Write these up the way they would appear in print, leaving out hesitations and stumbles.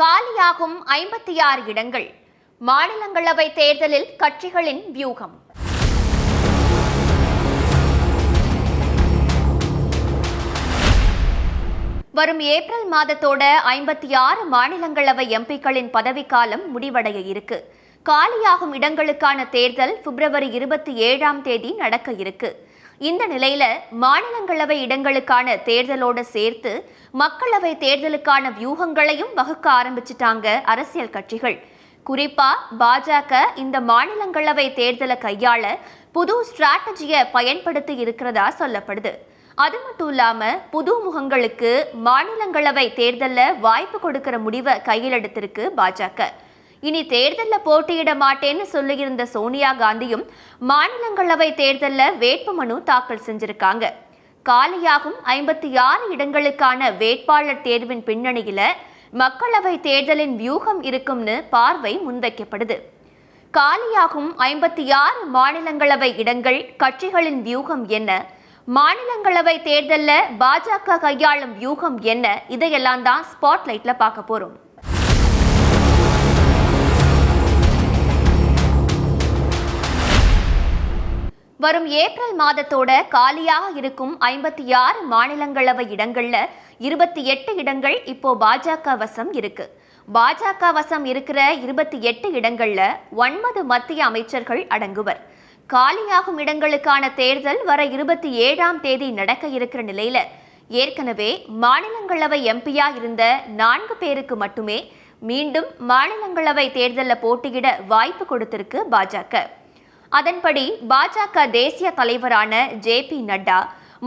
காலியாகும் 56 இடங்கள். மாநிலங்களவை தேர்தலில் கட்சிகளின் வியூகம். வரும் ஏப்ரல் மாதத்தோட 56 மாநிலங்களவை எம்பிக்களின் பதவிக்காலம் முடிவடைய இருக்கு. காலியாகும் இடங்களுக்கான தேர்தல் பிப்ரவரி 27ஆம் தேதி நடக்க இருக்கு. இந்த நிலையில மாநிலங்களவை இடங்களுக்கான தேர்தலோட சேர்த்து மக்களவை தேர்தலுக்கான வியூகங்களையும் வகுக்க ஆரம்பிச்சிட்டாங்க அரசியல் கட்சிகள். குறிப்பா பாஜக இந்த மாநிலங்களவை தேர்தலை கையாள புது ஸ்ட்ராட்டஜியை பயன்படுத்தி இருக்கிறதா சொல்லப்படுது. அது மட்டும் இல்லாம புது முகங்களுக்கு மாநிலங்களவை தேர்தலில் வாய்ப்பு கொடுக்கிற முடிவை கையில் எடுத்திருக்கு பாஜக. இனி தேர்தலில் போட்டியிட மாட்டேன்னு சொல்லியிருந்த சோனியா காந்தியும் மாநிலங்களவை தேர்தலில் வேட்புமனு தாக்கல் செஞ்சிருக்காங்க. காலியாகும் 56 இடங்களுக்கான வேட்பாளர் தேர்வின் பின்னணியில மக்களவை தேர்தலின் வியூகம் இருக்கும்னு பார்வை முன்வைக்கப்படுது. காலியாகும் 56 மாநிலங்களவை இடங்கள் கட்சிகளின் வியூகம் என்ன, மாநிலங்களவை தேர்தலில் பாஜக கையாளும் வியூகம் என்ன, இதையெல்லாம் தான் ஸ்பாட்லைட்ல பார்க்க போறோம். வரும் ஏப்ரல் மாதத்தோட காலியாக இருக்கும் 56 மாநிலங்களவை இடங்கள்ல 28 இடங்கள் இப்போ பாஜக வசம் இருக்கு. பாஜக வசம் இருக்கிற 28 இடங்கள்ல 9 மத்திய அமைச்சர்கள் அடங்குவர். காலியாகும் இடங்களுக்கான தேர்தல் வர 27ஆம் தேதி நடக்க இருக்கிற நிலையில ஏற்கனவே மாநிலங்களவை எம்பியா இருந்த 4 பேருக்கு மட்டுமே மீண்டும் மாநிலங்களவை தேர்தலில் போட்டியிட வாய்ப்பு கொடுத்திருக்கு பாஜக. அதன்படி பாஜக தேசிய தலைவரான ஜே.பி. நட்டா,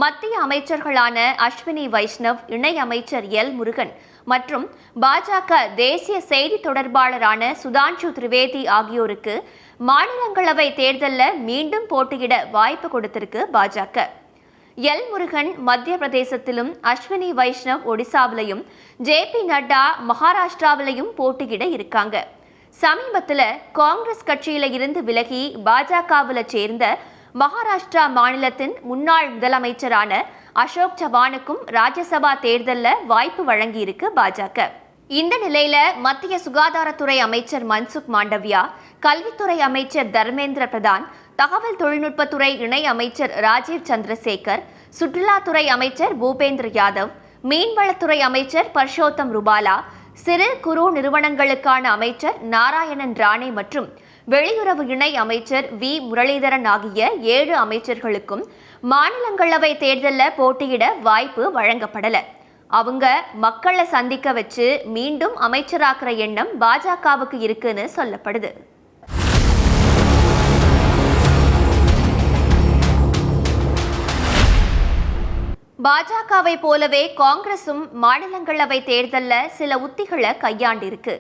மத்திய அமைச்சர்களான அஸ்வினி வைஷ்ணவ், இணை அமைச்சர் எல். முருகன் மற்றும் பாஜக தேசிய செய்தி தொடர்பாளரான சுதான்ஷு திரிவேதி ஆகியோருக்கு மாநிலங்களவை தேர்தலில் மீண்டும் போட்டியிட வாய்ப்பு கொடுத்திருக்கு பாஜக. எல். முருகன் மத்திய பிரதேசத்திலும், அஸ்வினி வைஷ்ணவ் ஒடிசாவிலையும், ஜே.பி. நட்டா மகாராஷ்டிராவிலையும் போட்டியிட இருக்காங்க. சமீபத்தில் காங்கிரஸ் கட்சியில இருந்து விலகி பாஜகவில் சேர்ந்த மகாராஷ்டிரா மாநிலத்தின் முன்னாள் முதலமைச்சரான அசோக் சவானுக்கும் ராஜ்யசபா தேர்தலில் வாய்ப்பு வழங்கியிருக்கு பாஜக. இந்த நிலையில மத்திய சுகாதாரத்துறை அமைச்சர் மன்சுக் மாண்டவியா, கல்வித்துறை அமைச்சர் தர்மேந்திர பிரதான், தகவல் தொழில்நுட்பத்துறை இணை அமைச்சர் ராஜீவ் சந்திரசேகர், சுற்றுலாத்துறை அமைச்சர் பூபேந்திர யாதவ், மீன்வளத்துறை அமைச்சர் பர்ஷோத்தம் ருபாலா, சிறு குறு நிறுவனங்களுக்கான அமைச்சர் நாராயணன் ராணே மற்றும் வெளியுறவு இணை அமைச்சர் வி. முரளிதரன் ஆகிய 7 அமைச்சர்களுக்கும் மாநிலங்களவை தேர்தலில் போட்டியிட வாய்ப்பு வழங்கப்படல. அவங்க மக்களை சந்திக்க வச்சு மீண்டும் அமைச்சராக்குற எண்ணம் பாஜகவுக்கு இருக்குன்னு சொல்லப்படுது. பாஜகவை போலவே காங்கிரசும் மாநிலங்களவை தேர்தலில் சில உத்திகளை கையாண்டிருக்கு.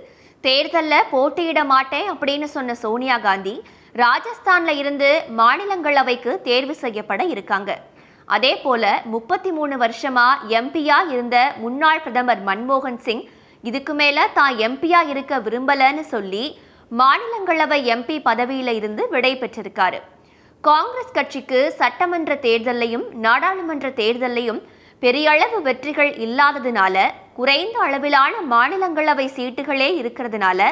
தேர்தலில் போட்டியிட மாட்டேன் அப்படின்னு சொன்ன சோனியா காந்தி ராஜஸ்தான்ல இருந்து மாநிலங்களவைக்கு தேர்வு செய்யப்பட இருக்காங்க. அதே போல 33 வருஷமா எம்பியா இருந்த முன்னாள் பிரதமர் மன்மோகன் சிங் இதுக்கு மேல தான் எம்பியா இருக்க விரும்பலன்னு சொல்லி மாநிலங்களவை எம்பி பதவியில இருந்து விடை பெற்றிருக்காரு. காங்கிரஸ் கட்சிக்கு சட்டமன்ற தேர்தலையும் நாடாளுமன்ற தேர்தலையும் பெரிய அளவு வெற்றிகள் இல்லாததுனால, குறைந்த அளவிலான மாநிலங்களவை சீட்டுகளே இருக்கிறதுனால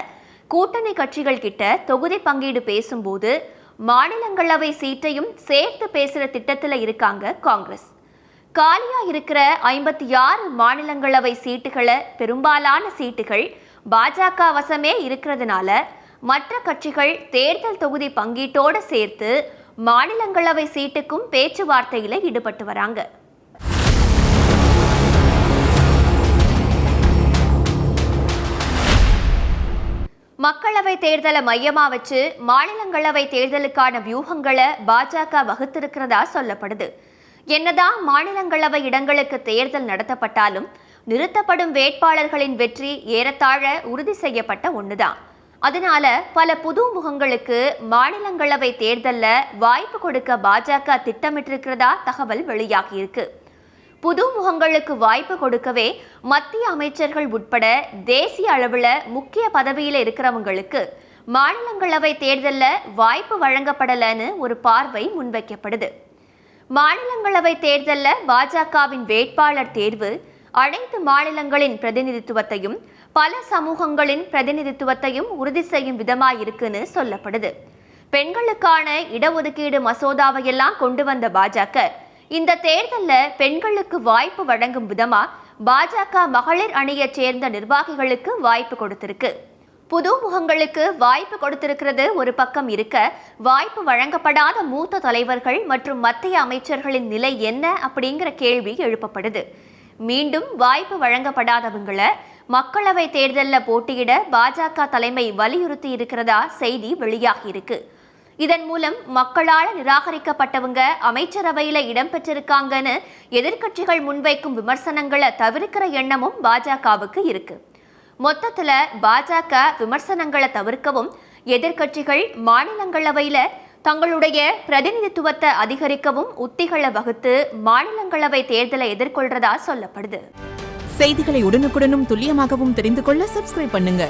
கூட்டணி கட்சிகள் கிட்ட தொகுதி பங்கீடு பேசும்போது மாநிலங்களவை சீட்டையும் சேர்த்து பேசுற திட்டத்தில் இருக்காங்க காங்கிரஸ். காலியா இருக்கிற 56 மாநிலங்களவை சீட்டுகளை பெரும்பாலான சீட்டுகள் பாஜக வசமே இருக்கிறதுனால மற்ற கட்சிகள் தேர்தல் தொகுதி பங்கீட்டோட சேர்த்து மாநிலங்களவை சீட்டுக்கும் பேச்சுவார்த்தையில ஈடுபட்டு வராங்க. மக்களவை தேர்தலை மையமா வச்சு மாநிலங்களவை தேர்தலுக்கான வியூகங்களை பாஜக வகுத்திருக்கிறதா சொல்லப்படுது. என்னதான் மாநிலங்களவை இடங்களுக்கு தேர்தல் நடத்தப்பட்டாலும் நிறுத்தப்படும் வேட்பாளர்களின் வெற்றி ஏறத்தாழ உறுதி செய்யப்பட்ட ஒண்ணுதான். அதனால பல புது முகங்களுக்கு மாநிலங்களவை தேர்தலில் வாய்ப்பு கொடுக்க பாஜக திட்டமிட்டிருக்கிறதா தகவல் வெளியாகியிருக்கு. புது முகங்களுக்கு வாய்ப்பு கொடுக்கவே மத்திய அமைச்சர்கள் உட்பட தேசிய அளவில் முக்கிய பதவியில் இருக்கிறவங்களுக்கு மாநிலங்களவை தேர்தலில் வாய்ப்பு வழங்கப்படலன்னு ஒரு பார்வை முன்வைக்கப்படுது. மாநிலங்களவை தேர்தலில் பாஜகவின் வேட்பாளர் தேர்வு அனைத்து மாநிலங்களின் பிரதிநிதித்துவத்தையும் பல சமூகங்களின் பிரதிநிதித்துவத்தையும் உறுதி செய்யும் விதமாயிருக்குன்னு சொல்லப்படுது. பெண்களுக்கான இடஒதுக்கீடு மசோதாவையெல்லாம் கொண்டு வந்த பாஜக இந்த தேர்தலில் பெண்களுக்கு வாய்ப்பு வழங்கும் விதமா பாஜக மகளிர் அணியைச் சேர்ந்த நிர்வாகிகளுக்கு வாய்ப்பு கொடுத்திருக்கு. புது முகங்களுக்கு வாய்ப்பு கொடுத்திருக்கிறது ஒரு பக்கம் இருக்க, வாய்ப்பு வழங்கப்படாத மூத்த தலைவர்கள் மற்றும் மத்திய அமைச்சர்களின் நிலை என்ன அப்படிங்கிற கேள்வி எழுப்பப்படுது. மீண்டும் வாய்ப்பு வழங்கப்படாதவங்களை மக்களவை தேர்தலில் போட்டியிட பாஜக தலைமை வலியுறுத்தி இருக்கிறதா செய்தி வெளியாகி இருக்கு. இதன் மூலம் மக்களால் நிராகரிக்கப்பட்டவங்க அமைச்சரவையில இடம்பெற்றிருக்காங்கன்னு எதிர்க்கட்சிகள் முன்வைக்கும் விமர்சனங்களை தவிர்க்கிற எண்ணமும் பாஜகவுக்கு இருக்கு. மொத்தத்துல பாஜக விமர்சனங்களை தவிர்க்கவும் எதிர்க்கட்சிகள் மாநிலங்களவையில தங்களுடைய பிரதிநிதித்துவத்தை அதிகரிக்கவும் உத்திகளை வகுத்து மாநிலங்களவை தேர்தலை எதிர்கொள்றதா சொல்லப்படுது. செய்திகளை உடனுக்குடனும் துல்லியமாகவும் தெரிந்து கொள்ள சப்ஸ்கிரைப் பண்ணுங்க.